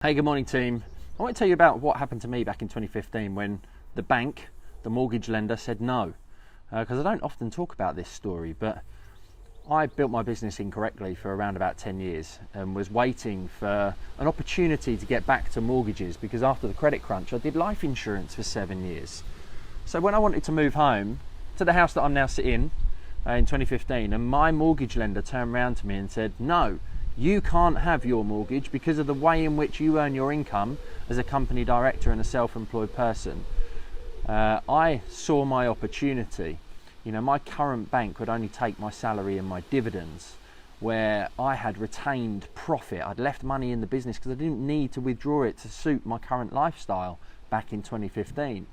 Hey, good morning team. I want to tell you about what happened to me back in 2015 when the bank, the mortgage lender, said no. Because I don't often talk about this story, but I built my business incorrectly for around about 10 years and was waiting for an opportunity to get back to mortgages because after the credit crunch I did life insurance for 7 years. So when I wanted to move home to the house that I'm now sitting in 2015, and my mortgage lender turned around to me and said, no, you can't have your mortgage because of the way in which you earn your income as a company director and a self-employed person. I saw my opportunity. You know, my current bank would only take my salary and my dividends, where I had retained profit. I'd left money in the business because I didn't need to withdraw it to suit my current lifestyle back in 2015.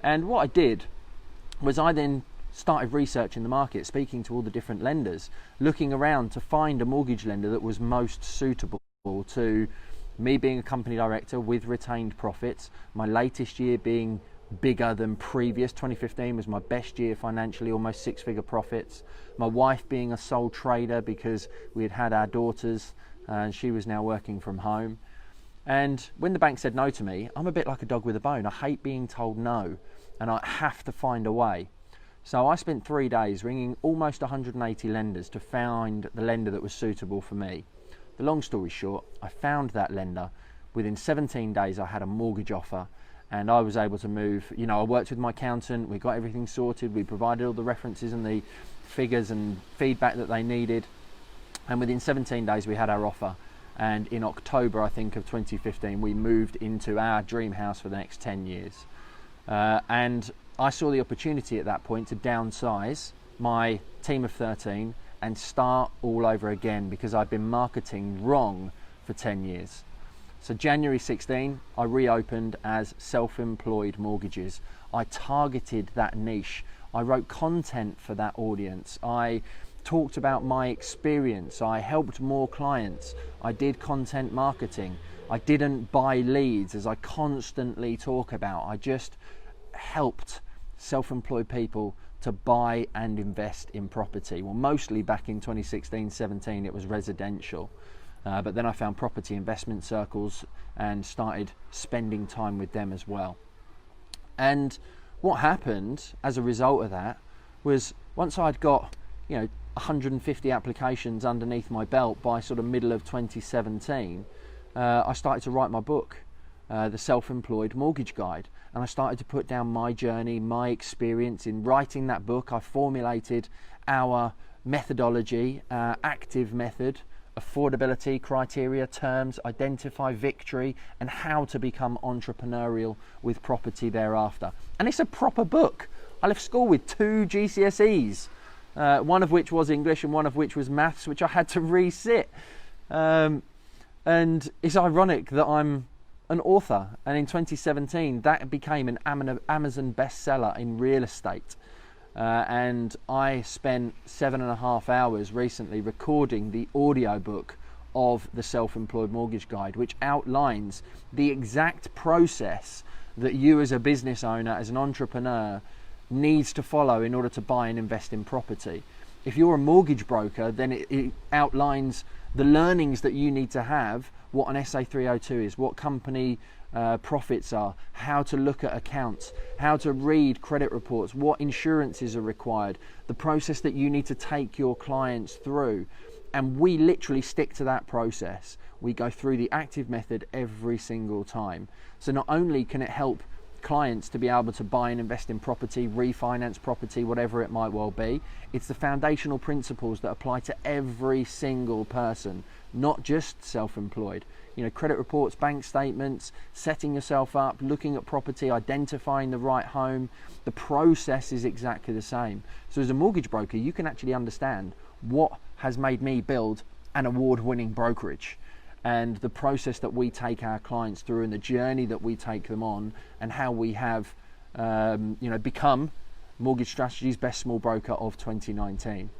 And what I did was I then started researching the market, speaking to all the different lenders, looking around to find a mortgage lender that was most suitable to me being a company director with retained profits, my latest year being bigger than previous. 2015 was my best year financially, almost six-figure profits. My wife being a sole trader because we had our daughters and she was now working from home. And when the bank said no to me, I'm a bit like a dog with a bone. I hate being told no and I have to find a way. So I spent 3 days ringing almost 180 lenders to find the lender that was suitable for me. The long story short, I found that lender. Within 17 days I had a mortgage offer and I was able to move. You know, I worked with my accountant, we got everything sorted, we provided all the references and the figures and feedback that they needed, and within 17 days we had our offer. And in October, I think, of 2015, we moved into our dream house for the next 10 years. And I saw the opportunity at that point to downsize my team of 13 and start all over again because I'd been marketing wrong for 10 years. So January 16, I reopened as Self-Employed Mortgages. I targeted that niche. I wrote content for that audience. I talked about my experience. I helped more clients. I did content marketing. I didn't buy leads, as I constantly talk about. I just helped self-employed people to buy and invest in property. Well, mostly back in 2016-17 it was residential, but then I found property investment circles and started spending time with them as well. And what happened as a result of that was once I'd got 150 applications underneath my belt by sort of middle of 2017, I started to write my book, the Self-Employed Mortgage Guide, and I started to put down my journey, my experience. In writing that book, I formulated our methodology, active method, affordability criteria, terms, identify victory, and how to become entrepreneurial with property thereafter. And it's a proper book. I left school with 2 GCSEs, one of which was English and one of which was maths, which I had to resit. And it's ironic that I'm an author, and in 2017 that became an Amazon bestseller in real estate, and I spent 7.5 hours recently recording the audiobook of the Self-Employed Mortgage Guide, which outlines the exact process that you as a business owner, as an entrepreneur, needs to follow in order to buy and invest in property. If you're a mortgage broker, then it outlines the learnings that you need to have, what an SA 302 is, what company profits are, how to look at accounts, how to read credit reports, what insurances are required, the process that you need to take your clients through. And we literally stick to that process. We go through the active method every single time. So not only can it help clients to be able to buy and invest in property, refinance property, whatever it might well be, it's the foundational principles that apply to every single person, not just self-employed. Credit reports, bank statements, setting yourself up, looking at property, identifying the right home. The process is exactly the same. So as a mortgage broker, you can actually understand what has made me build an award-winning brokerage, and the process that we take our clients through and the journey that we take them on, and how we have become Mortgage Strategy's best small broker of 2019.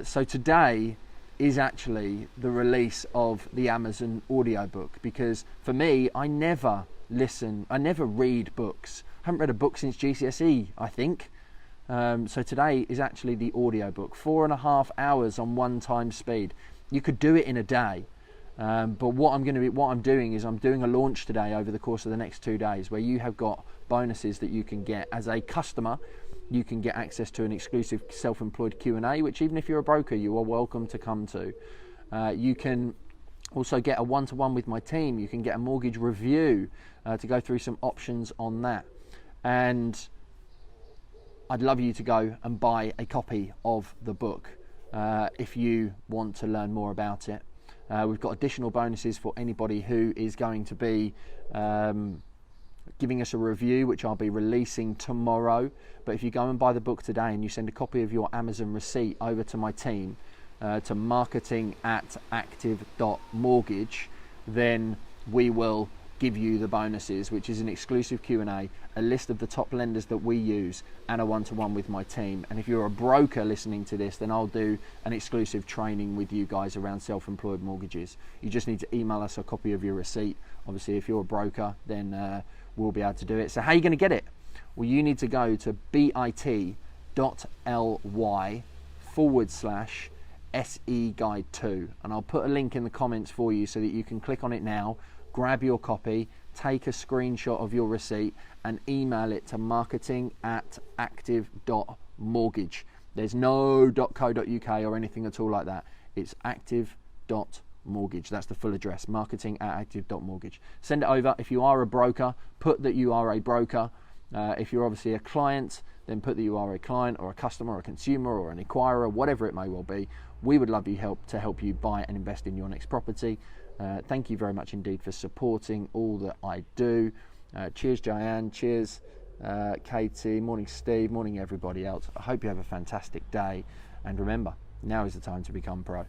So today is actually the release of the Amazon audiobook, because for me, I never read books. I haven't read a book since GCSE, I think. So today is actually the audiobook, 4.5 hours on 1 time speed. You could do it in a day. But what I'm doing is I'm doing a launch today over the course of the next 2 days, where you have got bonuses that you can get as a customer. You can get access to an exclusive self-employed Q&A, which even if you're a broker, you are welcome to come to. You can also get a one-to-one with my team. You can get a mortgage review to go through some options on that. And I'd love you to go and buy a copy of the book if you want to learn more about it. We've got additional bonuses for anybody who is going to be giving us a review, which I'll be releasing tomorrow. But if you go and buy the book today and you send a copy of your Amazon receipt over to my team to marketing@active.mortgage, then we will give you the bonuses, which is an exclusive Q&A, a list of the top lenders that we use, and a one-to-one with my team. And if you're a broker listening to this, then I'll do an exclusive training with you guys around self-employed mortgages. You just need to email us a copy of your receipt. Obviously, if you're a broker, then we'll be able to do it. So how are you going to get it? Well, you need to go to bit.ly/SE Guide 2, and I'll put a link in the comments for you so that you can click on it now, grab your copy, take a screenshot of your receipt, and email it to marketing@active.mortgage. There's no .co.uk or anything at all like that. It's active.mortgage. That's the full address, marketing@active.mortgage. Send it over. If you are a broker, put that you are a broker. If you're obviously a client, then put that you are a client or a customer or a consumer or an inquirer, whatever it may well be. We would love you to help you buy and invest in your next property. Thank you very much indeed for supporting all that I do. Cheers, Diane. Cheers, Katie. Morning, Steve. Morning, everybody else. I hope you have a fantastic day. And remember, now is the time to become pro.